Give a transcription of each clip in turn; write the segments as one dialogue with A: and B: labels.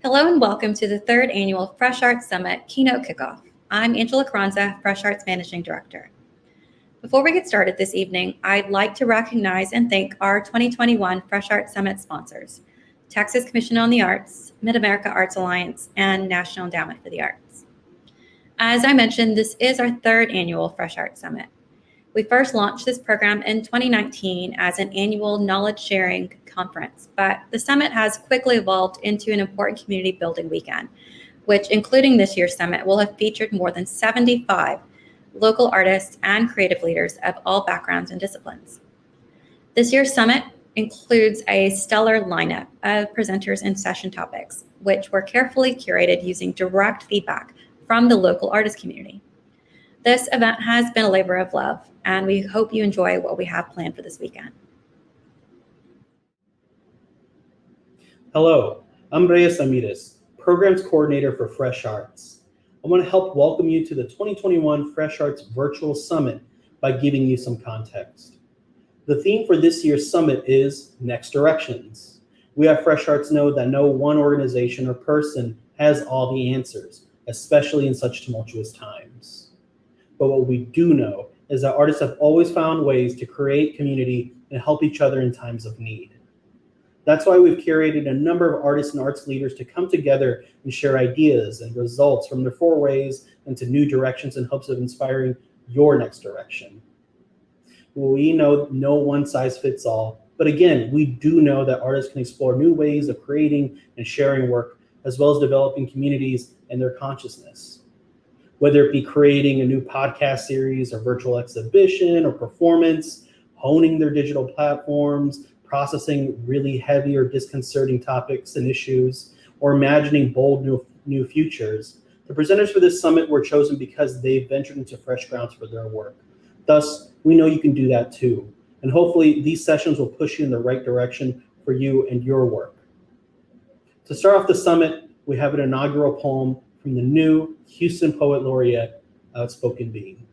A: Hello and welcome to the third annual Fresh Arts Summit Keynote Kickoff. I'm Angela Carranza, Fresh Arts Managing Director. Before we get started this evening, I'd like to recognize and thank our 2021 Fresh Arts Summit sponsors, Texas Commission on the Arts, Mid-America Arts Alliance, and National Endowment for the Arts. As I mentioned, this is our third annual Fresh Arts Summit. We first launched this program in 2019 as an annual knowledge sharing conference, but the summit has quickly evolved into an important community building weekend, which, including this year's summit, will have featured more than 75 local artists and creative leaders of all backgrounds and disciplines. This year's summit includes a stellar lineup of presenters and session topics, which were carefully curated using direct feedback from the local artist community. This event has been a labor of love, and we hope you enjoy what we have planned for this weekend.
B: Hello, I'm Reyes Ramirez, Programs Coordinator for Fresh Arts. I want to help welcome you to the 2021 Fresh Arts Virtual Summit by giving you some context. The theme for this year's summit is Next Directions. We at Fresh Arts know that no one organization or person has all the answers, especially in such tumultuous times. But what we do know is that artists have always found ways to create community and help each other in times of need. That's why we've curated a number of artists and arts leaders to come together and share ideas and results from their forays into new directions in hopes of inspiring your next direction. We know no one size fits all, but again, we do know that artists can explore new ways of creating and sharing work, as well as developing communities and their consciousness. Whether it be creating a new podcast series or virtual exhibition or performance, honing their digital platforms, processing really heavy or disconcerting topics and issues, or imagining bold new futures, the presenters for this summit were chosen because they've ventured into fresh grounds for their work. Thus, we know you can do that too. And hopefully these sessions will push you in the right direction for you and your work. To start off the summit, we have an inaugural poem from the new Houston Poet Laureate, Outspoken Being.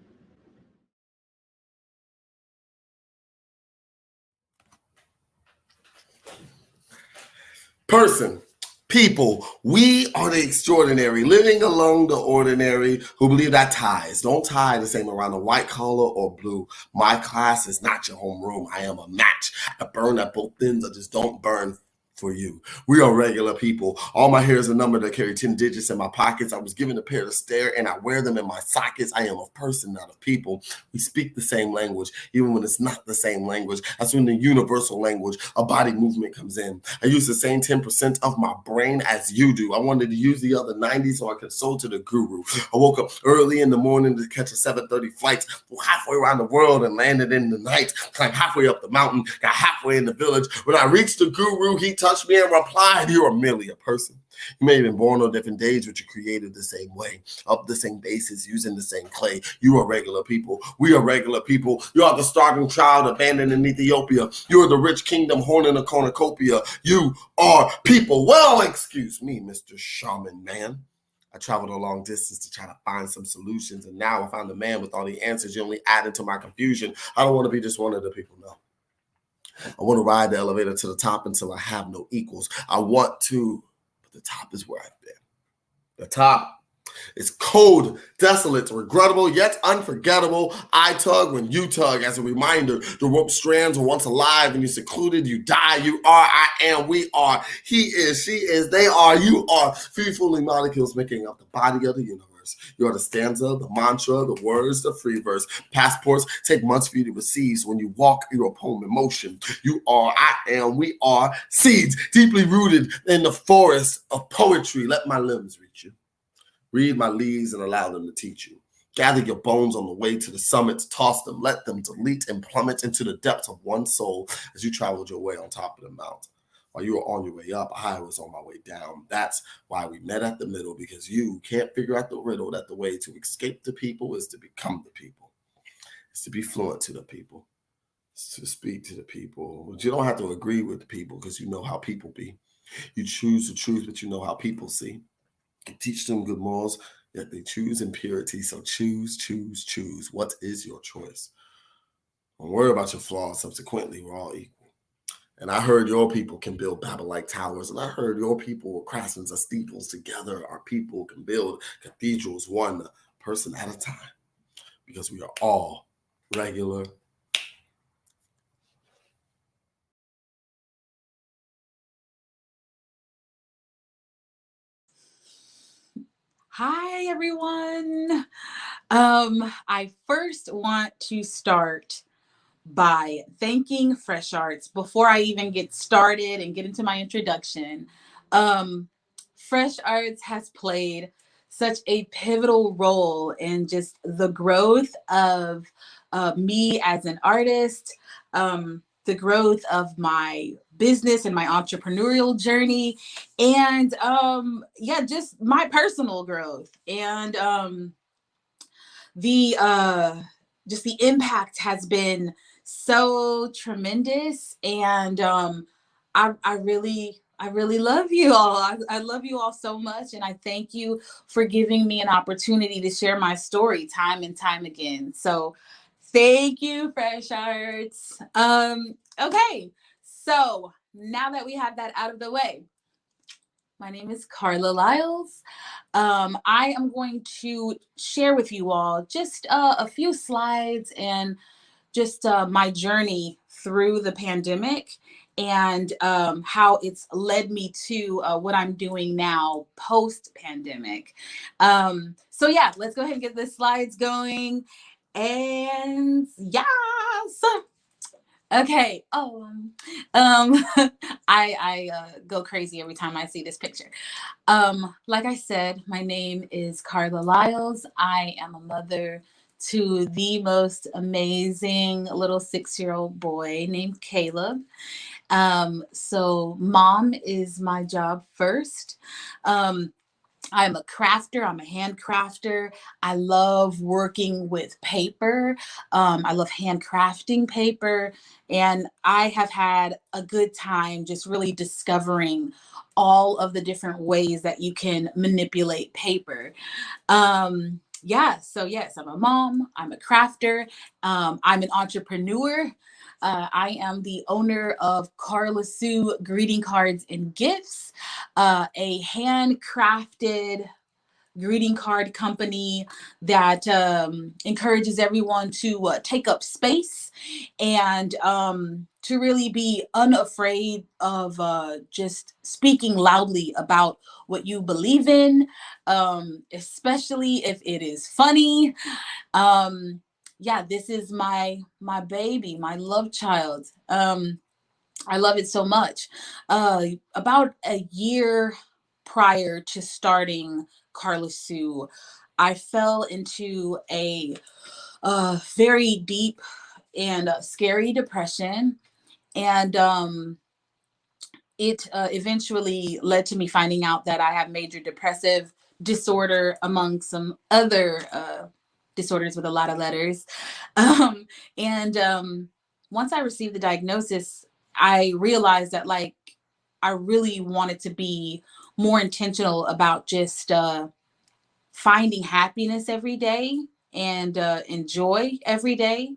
C: Person, people, we are the extraordinary, living along the ordinary, who believe that ties don't tie the same around the white collar or blue. My class is not your homeroom. I am a match. I burn at both ends. I just don't burn for you. We are regular people. All my hair is a number that carry 10 digits in my pockets. I was given a pair to stare and I wear them in my sockets. I am a person, not a people. We speak the same language, even when it's not the same language. That's when the universal language, a body movement comes in. I use the same 10% of my brain as you do. I wanted to use the other 90 so I could soul to the guru. I woke up early in the morning to catch a 7:30 flight, flew halfway around the world and landed in the night, climbed halfway up the mountain, got halfway in the village. When I reached the guru, he touched me and replied, "You are merely a person. You may have been born on different days, but you created the same way, up the same basis, using the same clay. You are regular people. We are regular people. You are the starving child abandoned in Ethiopia. You are the rich kingdom holding a cornucopia. You are people." Well, excuse me, Mr. Shaman Man. I traveled a long distance to try to find some solutions, and now I found the man with all the answers. You only added to my confusion. I don't want to be just one of the people, no. I want to ride the elevator to the top until I have no equals. I want to, but the top is where I've been. The top is cold, desolate, regrettable, yet unforgettable. I tug when you tug as a reminder. The rope strands were once alive and you secluded, you die, you are, I am, we are, he is, she is, they are, you are. Free falling molecules making up the body of the universe. You're the stanza, the mantra, the words, the free verse. Passports take months for you to receive. So when you walk, you're a poem in motion. You are, I am, we are seeds deeply rooted in the forest of poetry. Let my limbs reach you. Read my leaves and allow them to teach you. Gather your bones on the way to the summit, toss them, let them delete and plummet into the depths of one soul as you traveled your way on top of the mountain. While you were on your way up, I was on my way down. That's why we met at the middle, because you can't figure out the riddle that the way to escape the people is to become the people. It's to be fluent to the people. It's to speak to the people. But you don't have to agree with the people because you know how people be. You choose the truth, but you know how people see. You teach them good morals, yet they choose impurity. So choose, choose, choose. What is your choice? Don't worry about your flaws. Subsequently, we're all equal. And I heard your people can build Babel-like towers. And I heard your people were craftsmen of steeples. Together, our people can build cathedrals one person at a time, because we are all regular.
D: Hi, everyone. I first want to start by thanking Fresh Arts before I even get started and get into my introduction. Um, Fresh Arts has played such a pivotal role in just the growth of me as an artist, the growth of my business and my entrepreneurial journey, and yeah, just my personal growth. And the just the impact has been so tremendous, and I really love you all. I love you all so much, and I thank you for giving me an opportunity to share my story time and time again. So thank you, Fresh Arts. Okay, so now that we have that out of the way, my name is Carla Lyles. I am going to share with you all just a few slides and just my journey through the pandemic, and how it's led me to what I'm doing now post pandemic. So yeah, let's go ahead and get the slides going. And yes. Okay. I go crazy every time I see this picture. Like I said, my name is Carla Lyles. I am a mother to the most amazing little 6-year-old boy named Caleb. So mom is my job first. I'm a crafter. I'm a hand crafter. I love working with paper. I love handcrafting paper. And I have had a good time just really discovering all of the different ways that you can manipulate paper. Yeah, so yes, I'm a mom, I'm a crafter, I'm an entrepreneur. I am the owner of Carla Sue Greeting Cards and Gifts, a handcrafted greeting card company that encourages everyone to take up space and to really be unafraid of just speaking loudly about what you believe in, especially if it is funny. Yeah, this is my baby, my love child. I love it so much. About a year prior to starting Carla Sue, I fell into a very deep and scary depression. And it eventually led to me finding out that I have major depressive disorder, among some other disorders with a lot of letters. And once I received the diagnosis, I realized that, like, I really wanted to be more intentional about just finding happiness every day and enjoy every day.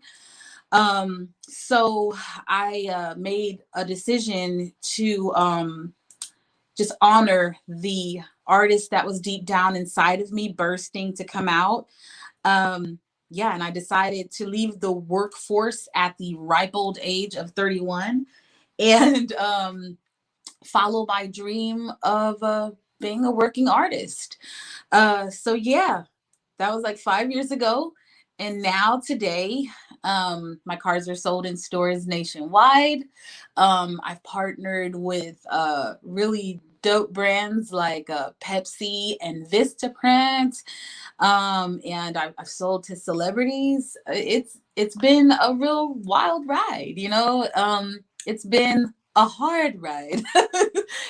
D: So I made a decision to just honor the artist that was deep down inside of me bursting to come out. Yeah, and I decided to leave the workforce at the ripe old age of 31 and follow my dream of being a working artist. So yeah, that was like 5 years ago. And now today, my cards are sold in stores nationwide. I've partnered with really dope brands like Pepsi and Vistaprint, and I've sold to celebrities. It's been a real wild ride, you know. It's been a hard ride.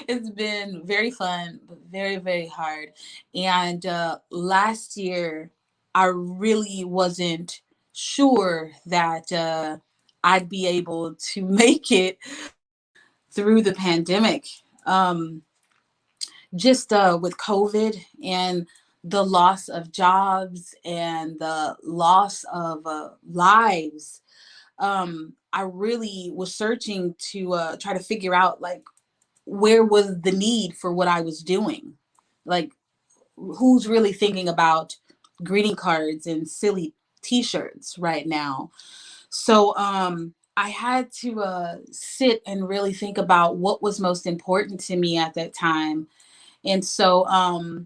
D: It's been very fun, but very, very hard. And last year, I really wasn't sure that I'd be able to make it through the pandemic. Just with COVID and the loss of jobs and the loss of lives, I really was searching to try to figure out like where was the need for what I was doing. Like who's really thinking about greeting cards and silly t-shirts right now. So I had to sit and really think about what was most important to me at that time. And so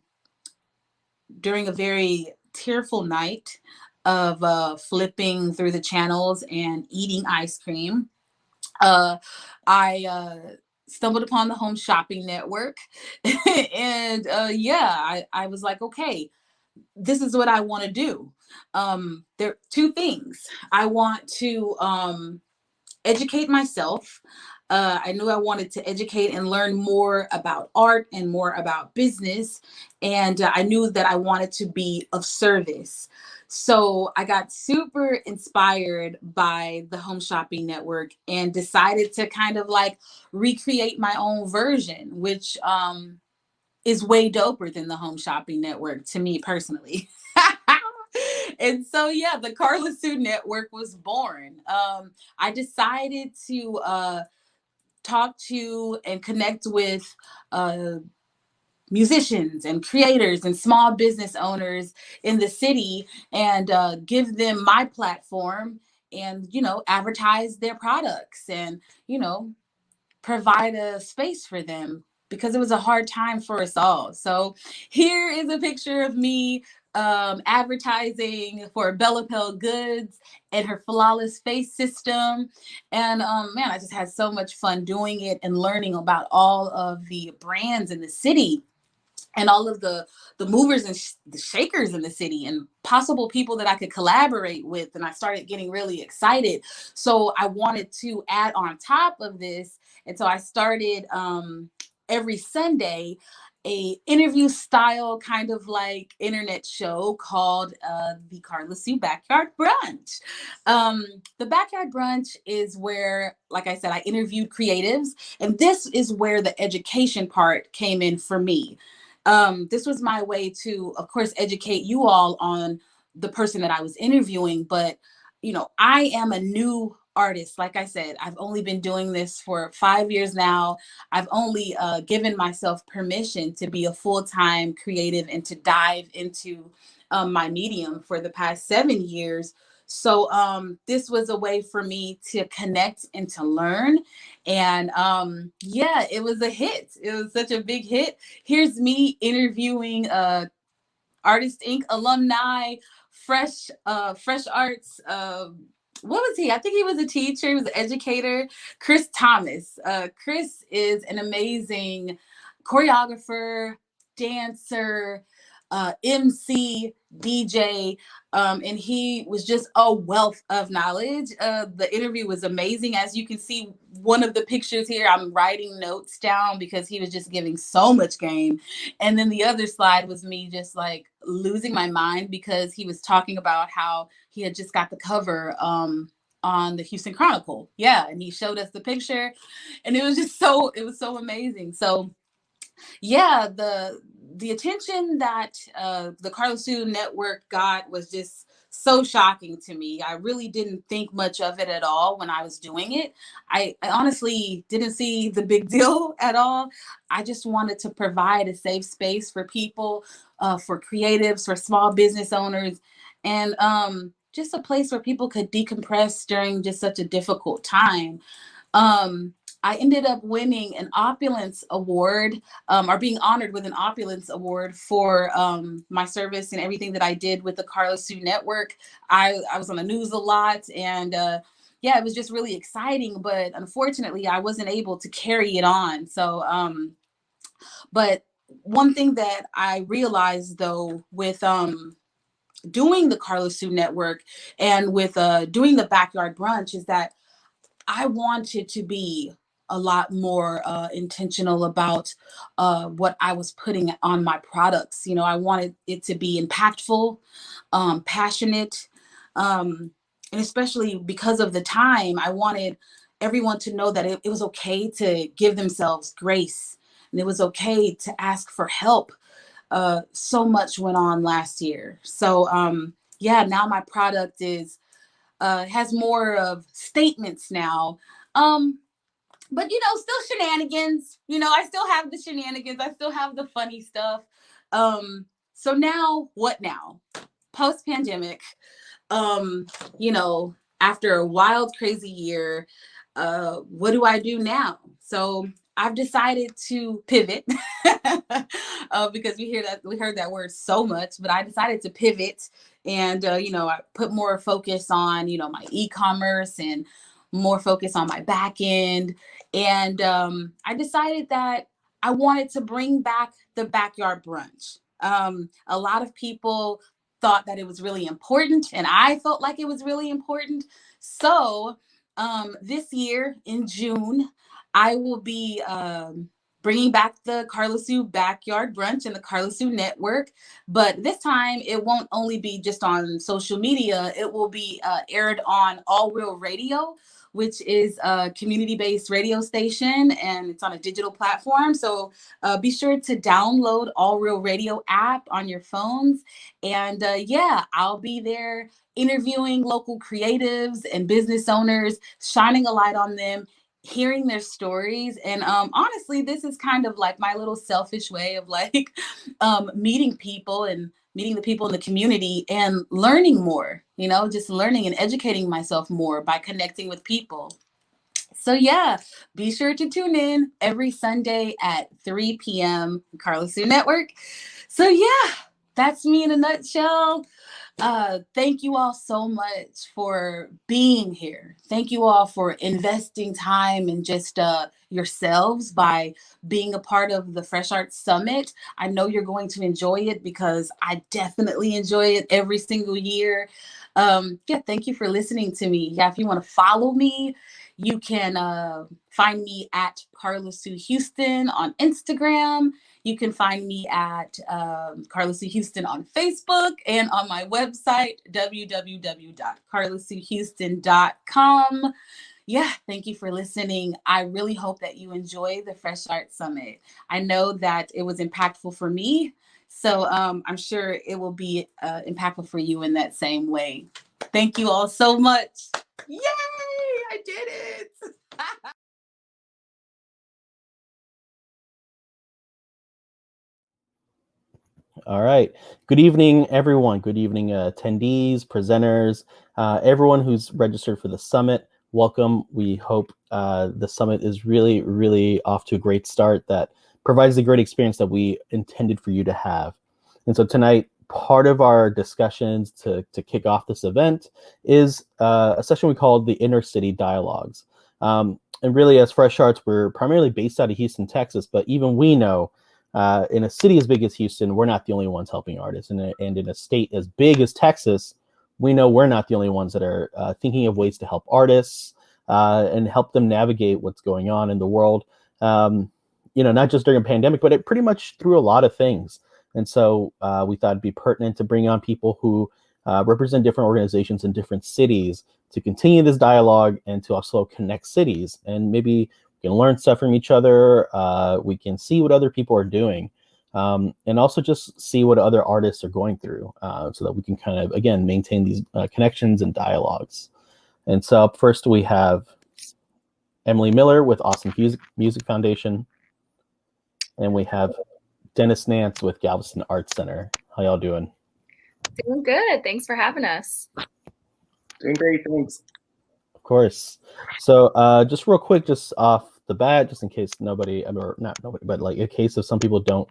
D: during a very tearful night of flipping through the channels and eating ice cream, uh, I stumbled upon the Home Shopping Network. And yeah, I was like, okay, this is what I want to do. There are two things. I want to educate myself. I knew I wanted to educate and learn more about art and more about business. And I knew that I wanted to be of service. So I got super inspired by the Home Shopping Network and decided to kind of like recreate my own version, which is way doper than the Home Shopping Network to me personally. And so yeah, the Carla Sue Network was born. I decided to talk to and connect with uh, musicians and creators and small business owners in the city and give them my platform and advertise their products and provide a space for them because it was a hard time for us all. So here is a picture of me advertising for Bella Pell Goods and her flawless face system. And man, I just had so much fun doing it and learning about all of the brands in the city and all of the movers and the shakers in the city and possible people that I could collaborate with. And I started getting really excited. So I wanted to add on top of this. And so I started every Sunday a interview style kind of like internet show called the Carla Sue Backyard Brunch. The Backyard Brunch is where, like I said, I interviewed creatives, and this is where the education part came in for me. This was my way to, of course, educate you all on the person that I was interviewing. But, I am a new artist. Like I said, I've only been doing this for 5 years now. I've only given myself permission to be a full-time creative and to dive into my medium for the past 7 years. So this was a way for me to connect and to learn. And yeah, it was a hit. It was such a big hit. Here's me interviewing Artist Inc. alumni, Fresh Arts. What was he? I think he was a teacher. He was an educator. Chris Thomas. Chris is an amazing choreographer, dancer, MC, DJ, and he was just a wealth of knowledge. The interview was amazing. As you can see, one of the pictures here, I'm writing notes down because he was just giving so much game. And then the other slide was me just like losing my mind because he was talking about how he had just got the cover on the Houston Chronicle. Yeah, and he showed us the picture, and it was so amazing. So yeah, the attention that the Carla Sue Network got was just so shocking to me. I really didn't think much of it at all when I was doing it. I honestly didn't see the big deal at all. I just wanted to provide a safe space for people, for creatives, for small business owners, and just a place where people could decompress during just such a difficult time. Um, I ended up winning an Opulence Award, or being honored with an Opulence Award for my service and everything that I did with the Carla Sue Network. I was on the news a lot, and yeah, it was just really exciting. But unfortunately, I wasn't able to carry it on. So, but one thing that I realized though with doing the Carla Sue Network and with doing the Backyard Brunch is that I wanted to be a lot more intentional about what I was putting on my products. I wanted it to be impactful, passionate, and especially because of the time, I wanted everyone to know that it was okay to give themselves grace and it was okay to ask for help. So much went on last year. So yeah, now my product is has more of statements now. But still shenanigans. I still have the shenanigans. I still have the funny stuff. So now, what now? Post pandemic, after a wild, crazy year, what do I do now? So I've decided to pivot because we heard that word so much, but I decided to pivot and, I put more focus on, my e-commerce and more focus on my back end. And I decided that I wanted to bring back the backyard brunch. A lot of people thought that it was really important, and I felt like it was really important. So this year in June, I will be bringing back the Carla Sue Backyard Brunch and the Carla Sue Network. But this time, it won't only be just on social media. It will be aired on All Real Radio, which is a community-based radio station, and it's on a digital platform. So be sure to download All Real Radio app on your phones. And I'll be there interviewing local creatives and business owners, shining a light on them, hearing their stories. And honestly, this is kind of like my little selfish way of meeting people and meeting the people in the community and learning more, just learning and educating myself more by connecting with people. So be sure to tune in every Sunday at 3 p.m. Carla Sue Network. So that's me in a nutshell. Thank you all so much for being here. Thank you all for investing time in just yourselves by being a part of the Fresh Arts Summit. I know you're going to enjoy it because I definitely enjoy it every single year. Thank you for listening to me. If you want to follow me, you can find me at Carla Sue Houston on Instagram. You can find me at Carla Sue Houston on Facebook and on my website, www.carlasuehouston.com. Thank you for listening. I really hope that you enjoy the Fresh Arts Summit. I know that it was impactful for me, so I'm sure it will be impactful for you in that same way. Thank you all so much. Yay! I did it!
B: All right. Good evening, everyone. Good evening, attendees, presenters, everyone who's registered for the summit. Welcome. We hope the summit is really, really off to a great start that provides the great experience that we intended for you to have. And so tonight, part of our discussions to kick off this event is a session we called the Inner City Dialogues. And really, as Fresh Arts, we're primarily based out of Houston, Texas, but even we know in a city as big as Houston, we're not the only ones helping artists. And in a state as big as Texas, we know we're not the only ones that are thinking of ways to help artists and help them navigate what's going on in the world, not just during a pandemic, but it pretty much through a lot of things. And so we thought it'd be pertinent to bring on people who represent different organizations in different cities to continue this dialogue and to also connect cities. And maybe we can learn stuff from each other. We can see what other people are doing, and also just see what other artists are going through, so that we can kind of, again, maintain these connections and dialogues. And so up first, we have Emily Miller with Awesome Music Foundation, and we have Dennis Nance with Galveston Arts Center. How y'all doing?
E: Doing good. Thanks for having us.
F: Doing great. Thanks.
B: Of course. So just real quick, just off the bat, just in case nobody, or not nobody, but like in case of some people don't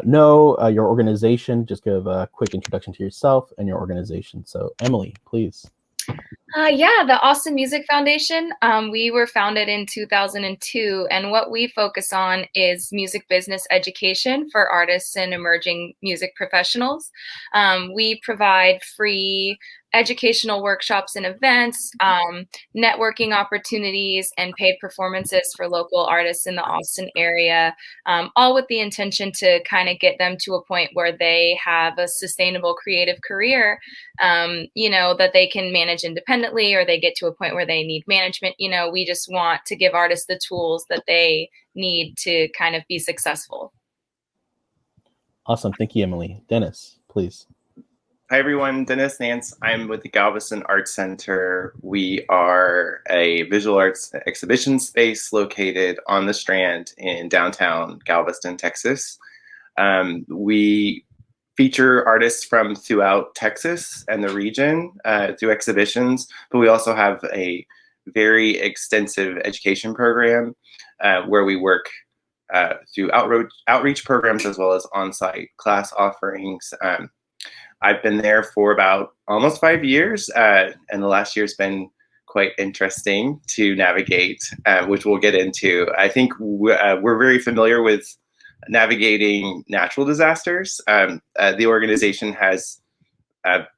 B: know your organization, just give a quick introduction to yourself and your organization. So Emily, please.
E: The Awesome Music Foundation. We were founded in 2002, and what we focus on is music business education for artists and emerging music professionals. We provide free educational workshops and events, networking opportunities, and paid performances for local artists in the Austin area, all with the intention to kind of get them to a point where they have a sustainable creative career, that they can manage independently, or they get to a point where they need management. We just want to give artists the tools that they need to kind of be successful.
B: Awesome. Thank you, Emily. Dennis, please.
F: Hi, everyone. Dennis Nance. I'm with the Galveston Arts Center. We are a visual arts exhibition space located on the Strand in downtown Galveston, Texas. We feature artists from throughout Texas and the region through exhibitions, but we also have a very extensive education program where we work through outreach programs as well as on-site class offerings. I've been there for about almost 5 years, and the last year's been quite interesting to navigate, which we'll get into. I think we're very familiar with navigating natural disasters. The organization has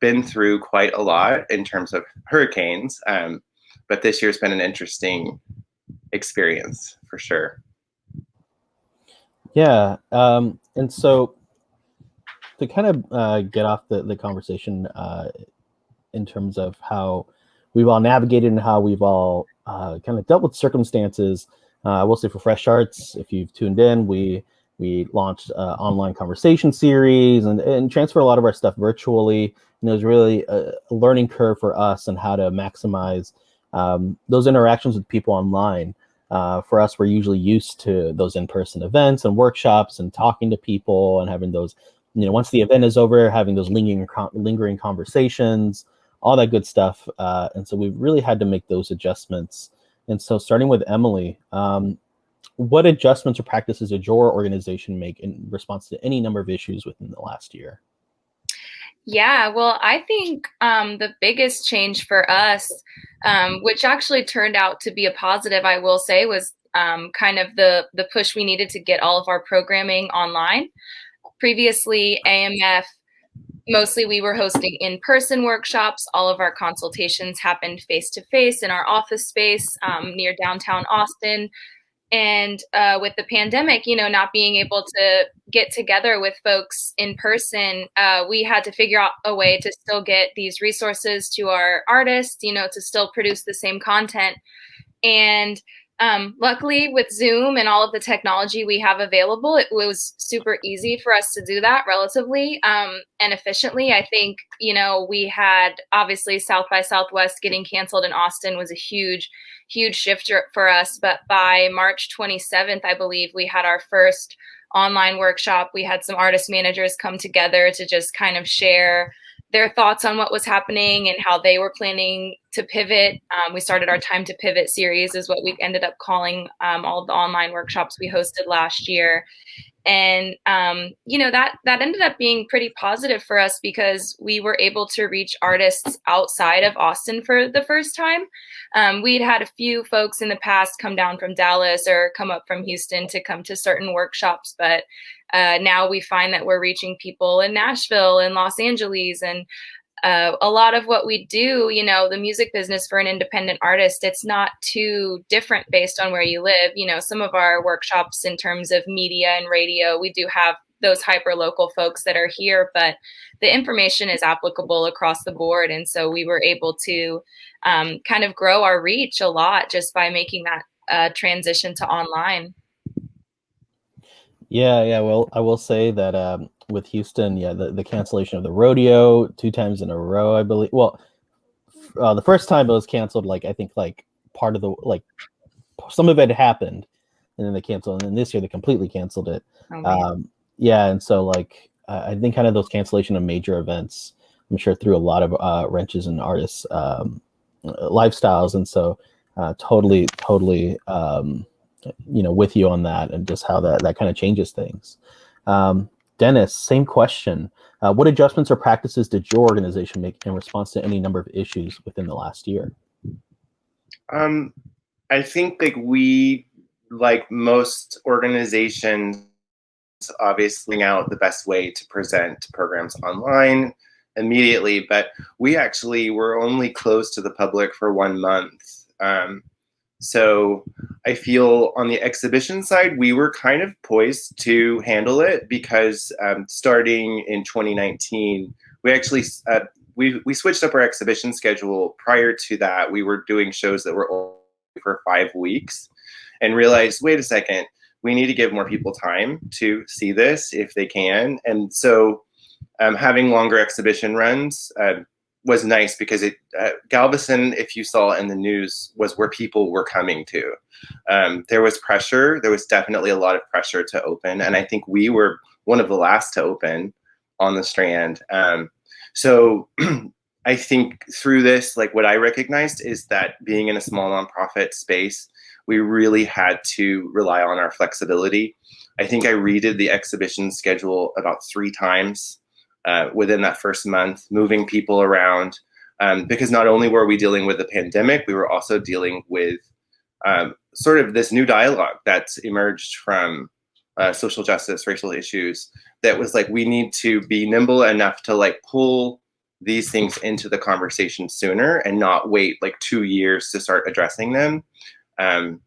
F: been through quite a lot in terms of hurricanes, but this year's been an interesting experience for sure.
B: Yeah, and so to kind of get off the conversation in terms of how we've all navigated and how we've all kind of dealt with circumstances, I will say for Fresh Arts, if you've tuned in, we launched an online conversation series and transfer a lot of our stuff virtually. And it was really a learning curve for us and how to maximize those interactions with people online. For us, we're usually used to those in-person events and workshops and talking to people and having those, once the event is over, having those lingering conversations, all that good stuff. And so we've really had to make those adjustments. And so starting with Emily, what adjustments or practices did your organization make in response to any number of issues within the last year?
E: Yeah, well, I think the biggest change for us, which actually turned out to be a positive, I will say, was kind of the push we needed to get all of our programming online. Previously, AMF, mostly we were hosting in-person workshops. All of our consultations happened face-to-face in our office space near downtown Austin. And with the pandemic, not being able to get together with folks in person, we had to figure out a way to still get these resources to our artists, to still produce the same content. And luckily with Zoom and all of the technology we have available, it was super easy for us to do that relatively and efficiently. I think, we had obviously South by Southwest getting canceled in Austin was a huge shift for us. But by March 27th, I believe we had our first online workshop. We had some artist managers come together to just kind of share their thoughts on what was happening and how they were planning to pivot. We started our Time to Pivot series is what we ended up calling all of the online workshops we hosted last year. And, that ended up being pretty positive for us because we were able to reach artists outside of Austin for the first time. We'd had a few folks in the past come down from Dallas or come up from Houston to come to certain workshops, but now we find that we're reaching people in Nashville and Los Angeles. And a lot of what we do, the music business for an independent artist, it's not too different based on where you live. Some of our workshops in terms of media and radio, we do have those hyper local folks that are here, but the information is applicable across the board. And so we were able to kind of grow our reach a lot just by making that transition to online.
B: Yeah. Well, I will say that with Houston, the cancellation of the rodeo 2 times in a row, I believe. Well, the first time it was canceled, I think part of some of it happened, and then they canceled, and then this year they completely canceled it.
E: Oh,
B: and so I think kind of those cancellation of major events, I'm sure threw a lot of wrenches in artists' lifestyles, and so totally. With you on that and just how that kind of changes things. Dennis, same question. What adjustments or practices did your organization make in response to any number of issues within the last year?
F: I think we, like most organizations, obviously out the best way to present programs online immediately, but we actually were only closed to the public for 1 month. So I feel on the exhibition side, we were kind of poised to handle it because starting in 2019, we actually we switched up our exhibition schedule. Prior to that, we were doing shows that were only for 5 weeks and realized, wait a second, we need to give more people time to see this if they can. And so having longer exhibition runs was nice because Galveston, if you saw in the news, was where people were coming to. There was pressure. There was definitely a lot of pressure to open. And I think we were one of the last to open on the Strand. So I think through this, like what I recognized is that being in a small nonprofit space, we really had to rely on our flexibility. I think I redid the exhibition schedule about 3 times within that first month, moving people around, because not only were we dealing with the pandemic, we were also dealing with sort of this new dialogue that's emerged from social justice, racial issues, that was like, we need to be nimble enough to like pull these things into the conversation sooner and not wait like 2 years to start addressing them. On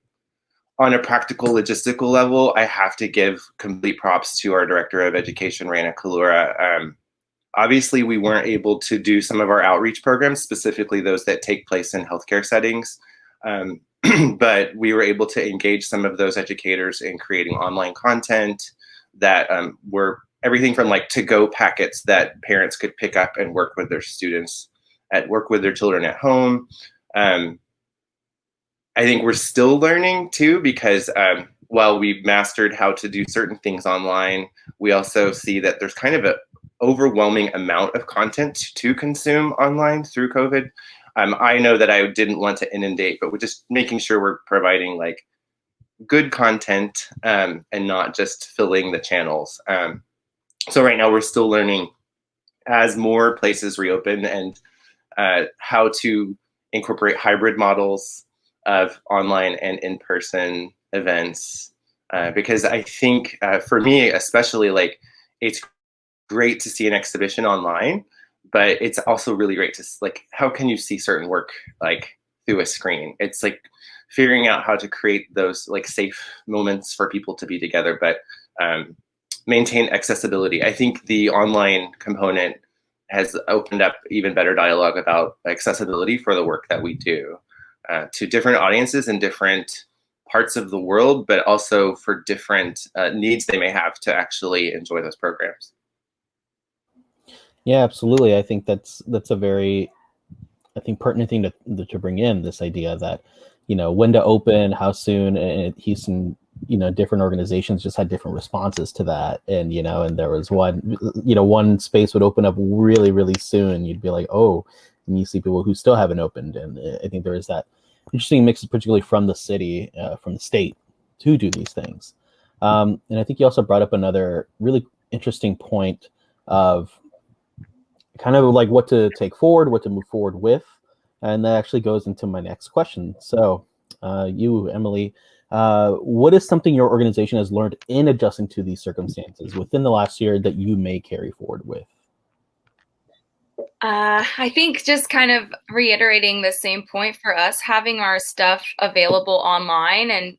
F: a practical logistical level, I have to give complete props to our director of education, Rana Kalura. Obviously, we weren't able to do some of our outreach programs, specifically those that take place in healthcare settings. But we were able to engage some of those educators in creating online content that were everything from like to-go packets that parents could pick up and work with their students work with their children at home. I think we're still learning too, because while we've mastered how to do certain things online, we also see that there's kind of an overwhelming amount of content to consume online through COVID. I know that I didn't want to inundate, but we're just making sure we're providing like good content and not just filling the channels. So right now we're still learning as more places reopen and how to incorporate hybrid models of online and in-person events. Because I think for me, especially, like it's great to see an exhibition online, but it's also really great to like, how can you see certain work like through a screen? It's like figuring out how to create those like safe moments for people to be together, but maintain accessibility. I think the online component has opened up even better dialogue about accessibility for the work that we do to different audiences in different parts of the world, but also for different needs they may have to actually enjoy those programs.
B: Yeah, absolutely. I think that's a very, pertinent thing to bring in, this idea that, when to open, how soon, and Houston, different organizations just had different responses to that. And, and there was one space would open up really, really soon. You'd be like, oh, and you see people who still haven't opened. And I think there is that interesting mix, particularly from the city, from the state, to do these things. And I think you also brought up another really interesting point of kind of like what to take forward, what to move forward with. And that actually goes into my next question. So you, Emily, what is something your organization has learned in adjusting to these circumstances within the last year that you may carry forward with?
E: I think just kind of reiterating the same point for us, having our stuff available online and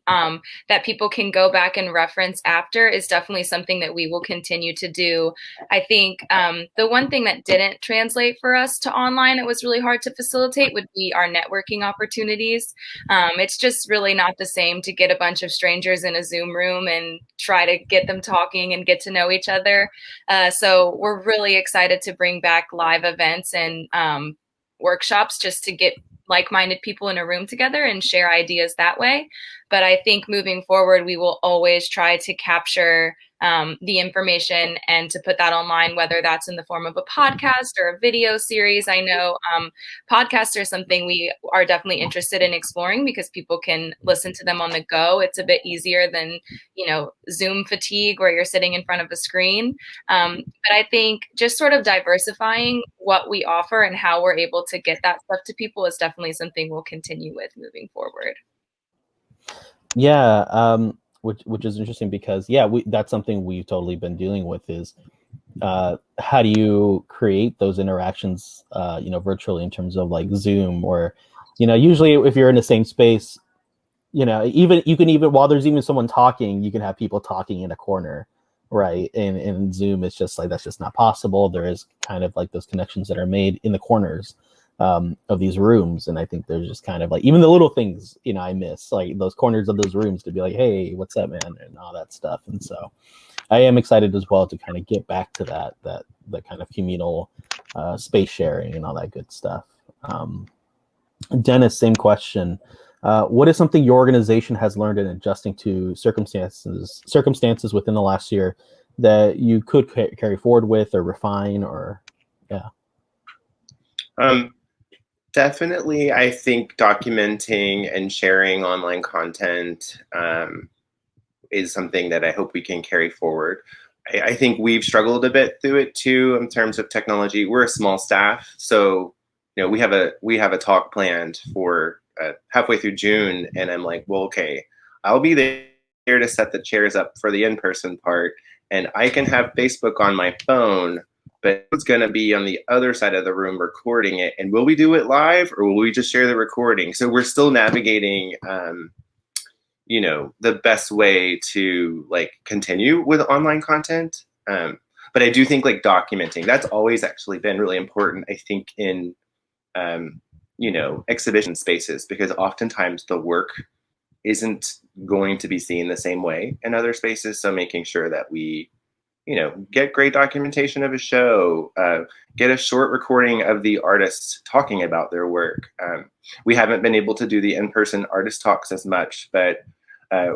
E: that people can go back and reference after is definitely something that we will continue to do. I think the one thing that didn't translate for us to online, it was really hard to facilitate, would be our networking opportunities. It's just really not the same to get a bunch of strangers in a Zoom room and try to get them talking and get to know each other. So we're really excited to bring back live events and workshops just to get like-minded people in a room together and share ideas that way. But I think moving forward, we will always try to capture the information and to put that online, whether that's in the form of a podcast or a video series. I know podcasts are something we are definitely interested in exploring because people can listen to them on the go. It's a bit easier than, Zoom fatigue where you're sitting in front of a screen. But I think just sort of diversifying what we offer and how we're able to get that stuff to people is definitely something we'll continue with moving forward.
B: Yeah, which is interesting because that's something we've totally been dealing with is how do you create those interactions virtually in terms of like Zoom or usually if you're in the same space, even you can while there's even someone talking, you can have people talking in a corner, right? And in Zoom it's just like that's just not possible. There is kind of like those connections that are made in the corners of these rooms. And I think there's just kind of like, even the little things, I miss like those corners of those rooms to be like, hey, what's up, man? And all that stuff. And so I am excited as well to kind of get back to that kind of communal space sharing and all that good stuff. Dennis, same question. What is something your organization has learned in adjusting to circumstances within the last year that you could carry forward with or refine or, yeah?
F: Definitely, I think documenting and sharing online content is something that I hope we can carry forward. I think we've struggled a bit through it too in terms of technology. We're a small staff, so we have a talk planned for halfway through June, and I'm like, well, okay, I'll be there to set the chairs up for the in-person part, and I can have Facebook on my phone, but who's going to be on the other side of the room recording it, and will we do it live or will we just share the recording? So we're still navigating the best way to continue with online content. But I do think documenting, that's always actually been really important, I think, in exhibition spaces, because oftentimes the work isn't going to be seen the same way in other spaces. So making sure that we get great documentation of a show, get a short recording of the artists talking about their work. We haven't been able to do the in-person artist talks as much, but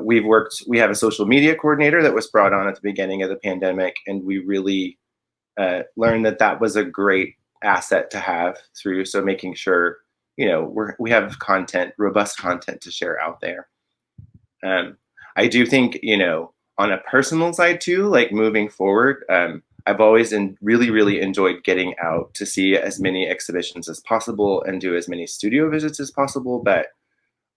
F: we have a social media coordinator that was brought on at the beginning of the pandemic, and we really learned that was a great asset to have through. So making sure, we have robust content to share out there. I do think, on a personal side too, moving forward, I've always really, really enjoyed getting out to see as many exhibitions as possible and do as many studio visits as possible. But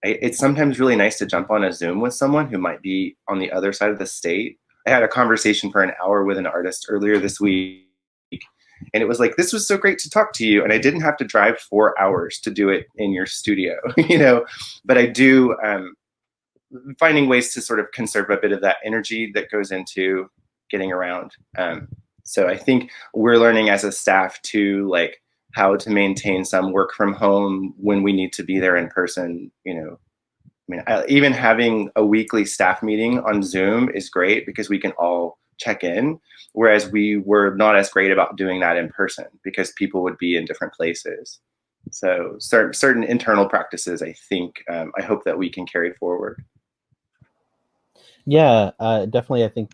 F: it's sometimes really nice to jump on a Zoom with someone who might be on the other side of the state. I had a conversation for an hour with an artist earlier this week, and it was like, this was so great to talk to you. And I didn't have to drive 4 hours to do it in your studio, but I do, finding ways to sort of conserve a bit of that energy that goes into getting around. So I think we're learning as a staff to how to maintain some work from home when we need to be there in person. Even having a weekly staff meeting on Zoom is great because we can all check in, whereas we were not as great about doing that in person because people would be in different places. So certain internal practices, I think, I hope that we can carry forward.
B: Yeah, definitely. I think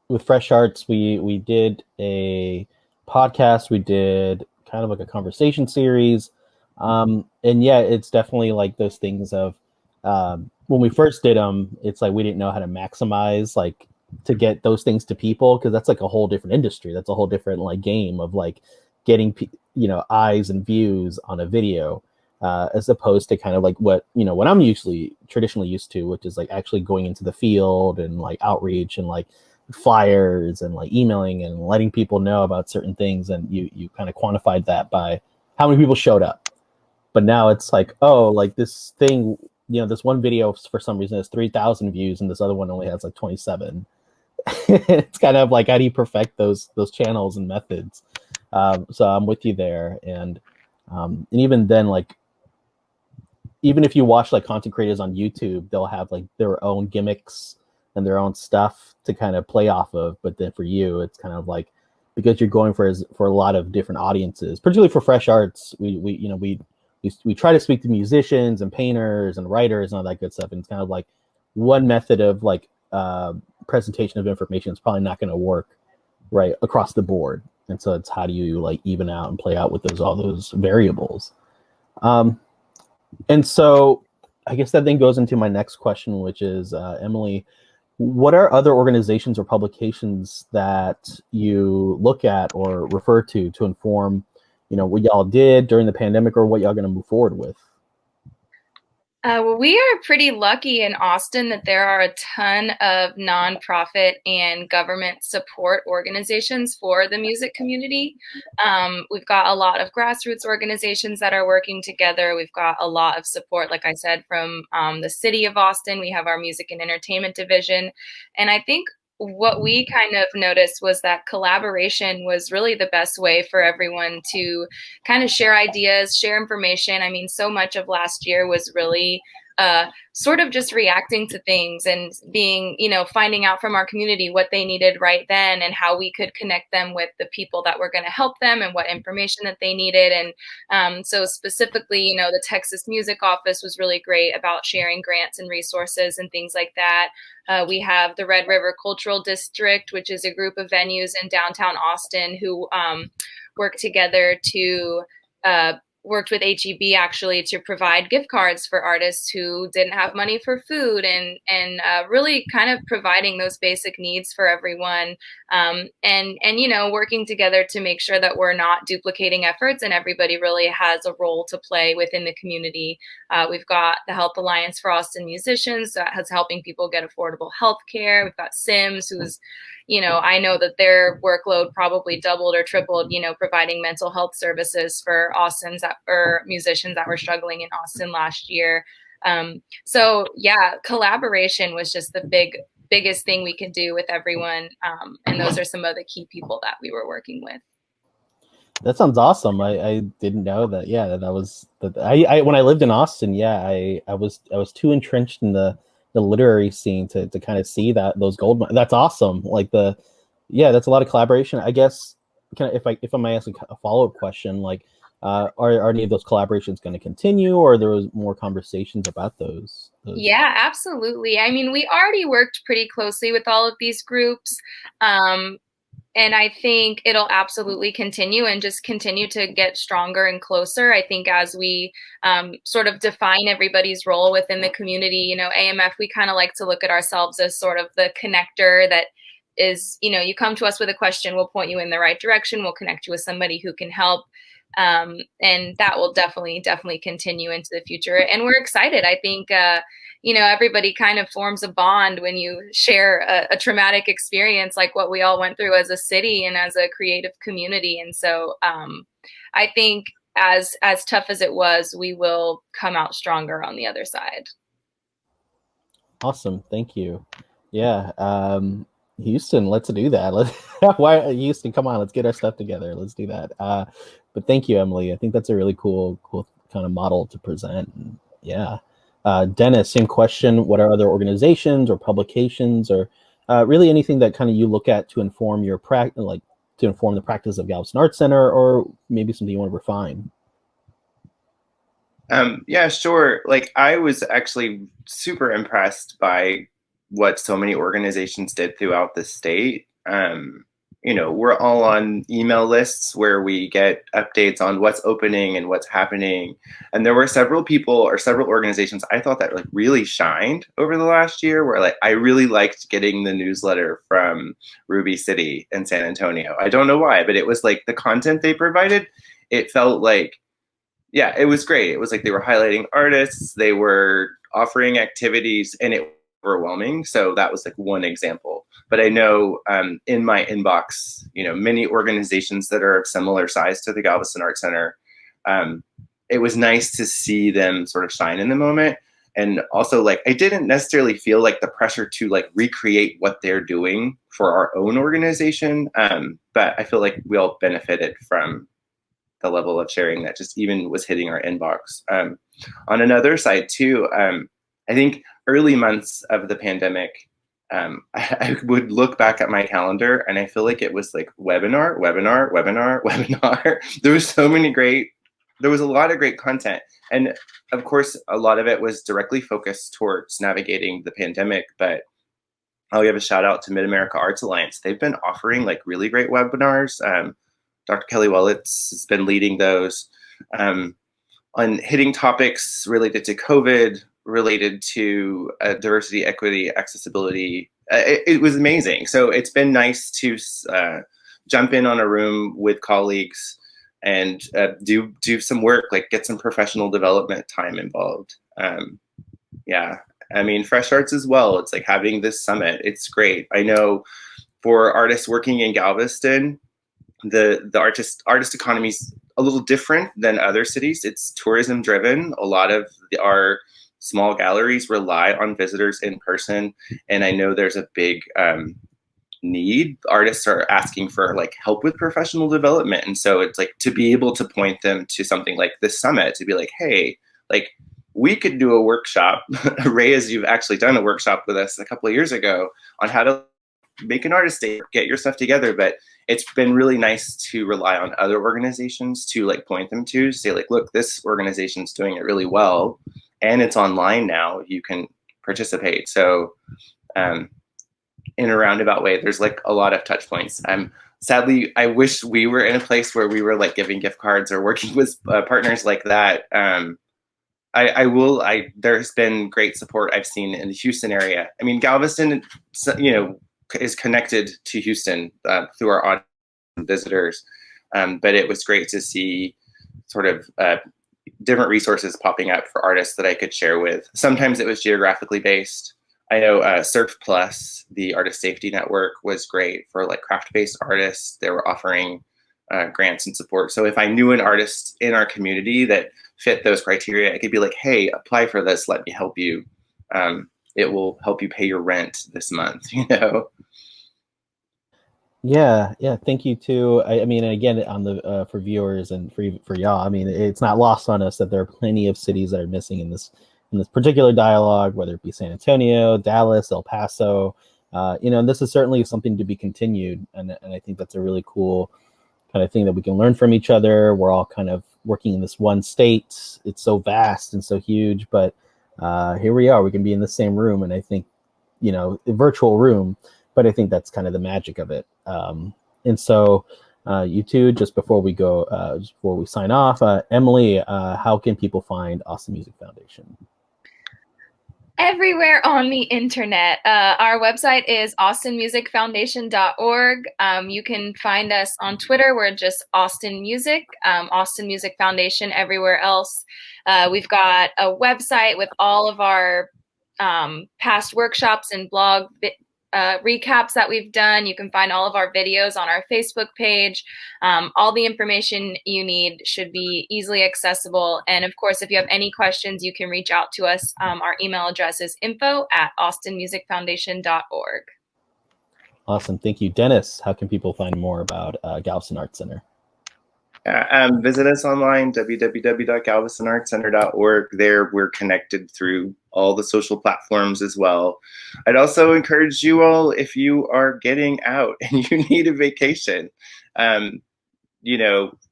B: with Fresh Arts, we did a podcast. We did kind of like a conversation series. And yeah, it's definitely like those things of when we first did them, it's like we didn't know how to maximize to get those things to people, because that's like a whole different industry. That's a whole different game of getting eyes and views on a video, as opposed to kind of what I'm traditionally used to, which is actually going into the field and outreach and flyers and emailing and letting people know about certain things, and you kind of quantified that by how many people showed up. But now it's this thing, this one video for some reason has 3,000 views and this other one only has 27. It's kind of how do you perfect those channels and methods? So I'm with you there. And even then, even if you watch content creators on YouTube, they'll have their own gimmicks and their own stuff to kind of play off of. But then for you, it's kind of because you're going for a lot of different audiences, particularly for Fresh Arts, we try to speak to musicians and painters and writers and all that good stuff. And it's kind of one method of presentation of information is probably not going to work right across the board. And so it's how do you even out and play out with all those variables. And so I guess that then goes into my next question, which is, Emily, what are other organizations or publications that you look at or refer to inform, what y'all did during the pandemic or what y'all going to move forward with?
E: Well, we are pretty lucky in Austin that there are a ton of nonprofit and government support organizations for the music community. We've got a lot of grassroots organizations that are working together. We've got a lot of support, like I said, from the city of Austin. We have our music and entertainment division. And I think what we kind of noticed was that collaboration was really the best way for everyone to kind of share ideas, share information. I mean, so much of last year was really sort of just reacting to things and being, finding out from our community what they needed right then and how we could connect them with the people that were going to help them and what information that they needed. And so specifically, the Texas Music Office was really great about sharing grants and resources and things like that. We have the Red River Cultural District, which is a group of venues in downtown Austin who work together to worked with HEB actually to provide gift cards for artists who didn't have money for food and really kind of providing those basic needs for everyone. And working together to make sure that we're not duplicating efforts and everybody really has a role to play within the community. We've got the Health Alliance for Austin Musicians that has helping people get affordable health care. We've got SIMS, who's I know that their workload probably doubled or tripled, providing mental health services for musicians that were struggling in Austin last year. So yeah, collaboration was just the biggest thing we could do with everyone. And those are some of the key people that we were working with.
B: That sounds awesome. I didn't know that. Yeah, that was I when I lived in Austin. Yeah, I was too entrenched in the literary scene to kind of see those gold mines. That's awesome. That's a lot of collaboration. I guess if I may ask a follow-up question, are any of those collaborations going to continue, or there was more conversations about those?
E: Yeah, absolutely. I mean, we already worked pretty closely with all of these groups. And I think it'll absolutely continue and just continue to get stronger and closer. I think as we sort of define everybody's role within the community, AMF, we kind of like to look at ourselves as sort of the connector that is, you come to us with a question, we'll point you in the right direction, we'll connect you with somebody who can help. And that will definitely continue into the future. And we're excited. I think, everybody kind of forms a bond when you share a traumatic experience like what we all went through as a city and as a creative community. And so I think as tough as it was, we will come out stronger on the other side.
B: Awesome. Thank you. Yeah. Houston, let's do that. Houston, come on, let's get our stuff together. Let's do that. But thank you, Emily. I think that's a really cool kind of model to present. Yeah. Dennis, same question. What are other organizations or publications or really anything that kind of you look at to inform your to inform the practice of Galveston Arts Center, or maybe something you want to refine?
F: Yeah, sure. I was actually super impressed by what so many organizations did throughout the state. We're all on email lists where we get updates on what's opening and what's happening. And there were several people or several organizations I thought that really shined over the last year, where I really liked getting the newsletter from Ruby City in San Antonio. I don't know why, but it was the content they provided, it felt it was great. It was they were highlighting artists, they were offering activities, and it was overwhelming. So that was one example. But I know in my inbox, many organizations that are of similar size to the Galveston Arts Center, it was nice to see them sort of shine in the moment. And also I didn't necessarily feel the pressure to recreate what they're doing for our own organization. But I feel we all benefited from the level of sharing that just even was hitting our inbox. On another side too, I think early months of the pandemic, I would look back at my calendar and I feel it was webinar. There was a lot of great content. And of course, a lot of it was directly focused towards navigating the pandemic, but I'll give a shout out to Mid-America Arts Alliance. They've been offering really great webinars. Dr. Kelly Wellitz has been leading those on hitting topics related to COVID, related to diversity, equity, accessibility. It was amazing. So it's been nice to jump in on a room with colleagues and do some work, get some professional development time involved. Yeah, I mean, Fresh Arts as well. It's having this summit. It's great. I know for artists working in Galveston, the artist economy is a little different than other cities. It's tourism driven. A lot of our small galleries rely on visitors in person, and I know there's a big need. Artists are asking for help with professional development, and so it's to be able to point them to something like this summit, to be hey, we could do a workshop. Reyes, you've actually done a workshop with us a couple of years ago on how to make an artist day, get your stuff together. But it's been really nice to rely on other organizations to like point them to say like, look, this organization's doing it really well, and it's online now. You can participate. So in a roundabout way, there's like a lot of touch points. Sadly, I wish we were in a place where we were like giving gift cards or working with partners like that. There's been great support I've seen in the Houston area. I mean, Galveston, is connected to Houston through our audience and visitors. But it was great to see sort of different resources popping up for artists that I could share with. Sometimes it was geographically based. I know Surf Plus, the Artist Safety Network, was great for like craft-based artists. They were offering grants and support. So if I knew an artist in our community that fit those criteria, I could be like, hey, apply for this, let me help you. It will help you pay your rent this month,
B: Yeah. Thank you too. I mean, again, on the for viewers and for y'all, I mean, it's not lost on us that there are plenty of cities that are missing in this particular dialogue, whether it be San Antonio, Dallas, El Paso. And this is certainly something to be continued, and I think that's a really cool kind of thing that we can learn from each other. We're all kind of working in this one state. It's so vast and so huge, but here we are. We can be in the same room, and I think, a virtual room. But I think that's kind of the magic of it. And so you two, just before we go, just before we sign off, Emily, how can people find Austin Music Foundation?
E: Everywhere on the internet. Our website is austinmusicfoundation.org. You can find us on Twitter. We're just Austin Music, Austin Music Foundation everywhere else. We've got a website with all of our past workshops and blog recaps that we've done. You can find all of our videos on our Facebook page. All the information you need should be easily accessible. And of course, if you have any questions, you can reach out to us. Our email address is info@austinmusicfoundation.org.
B: Awesome. Thank you. Dennis, how can people find more about Galveston Arts Center?
F: Visit us online, www.galvestonartscenter.org. There, we're connected through all the social platforms as well. I'd also encourage you all, if you are getting out and you need a vacation,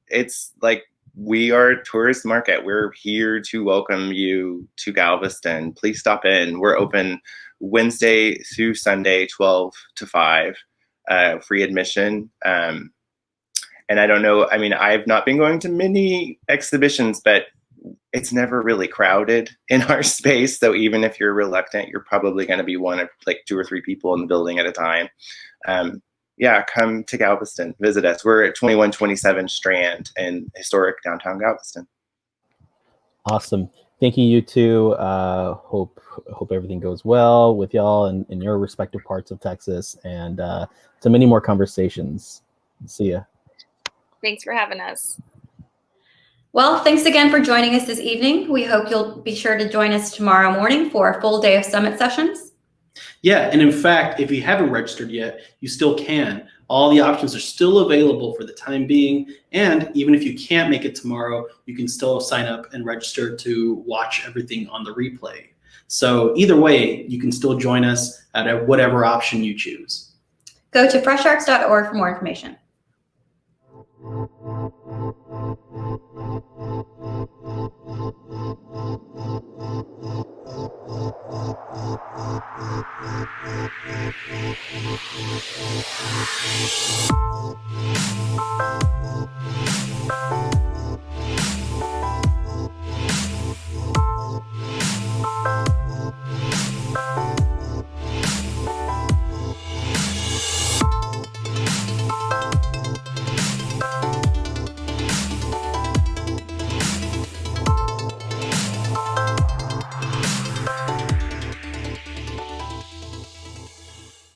F: it's like we are a tourist market. We're here to welcome you to Galveston. Please stop in. We're open Wednesday through Sunday, 12 to 5, free admission. And I don't know, I mean, I've not been going to many exhibitions, but it's never really crowded in our space. So even if you're reluctant, you're probably going to be one of like 2 or 3 people in the building at a time. Come to Galveston, visit us. We're at 2127 Strand in historic downtown Galveston.
B: Awesome. Thank you, you two. Hope everything goes well with y'all and in your respective parts of Texas, and to many more conversations. See ya.
E: Thanks for having us.
A: Well, thanks again for joining us this evening. We hope you'll be sure to join us tomorrow morning for a full day of summit sessions.
B: Yeah, and in fact, if you haven't registered yet, you still can. All the options are still available for the time being, and even if you can't make it tomorrow, you can still sign up and register to watch everything on the replay. So either way, you can still join us at whatever option you choose.
A: Go to fresharts.org for more information.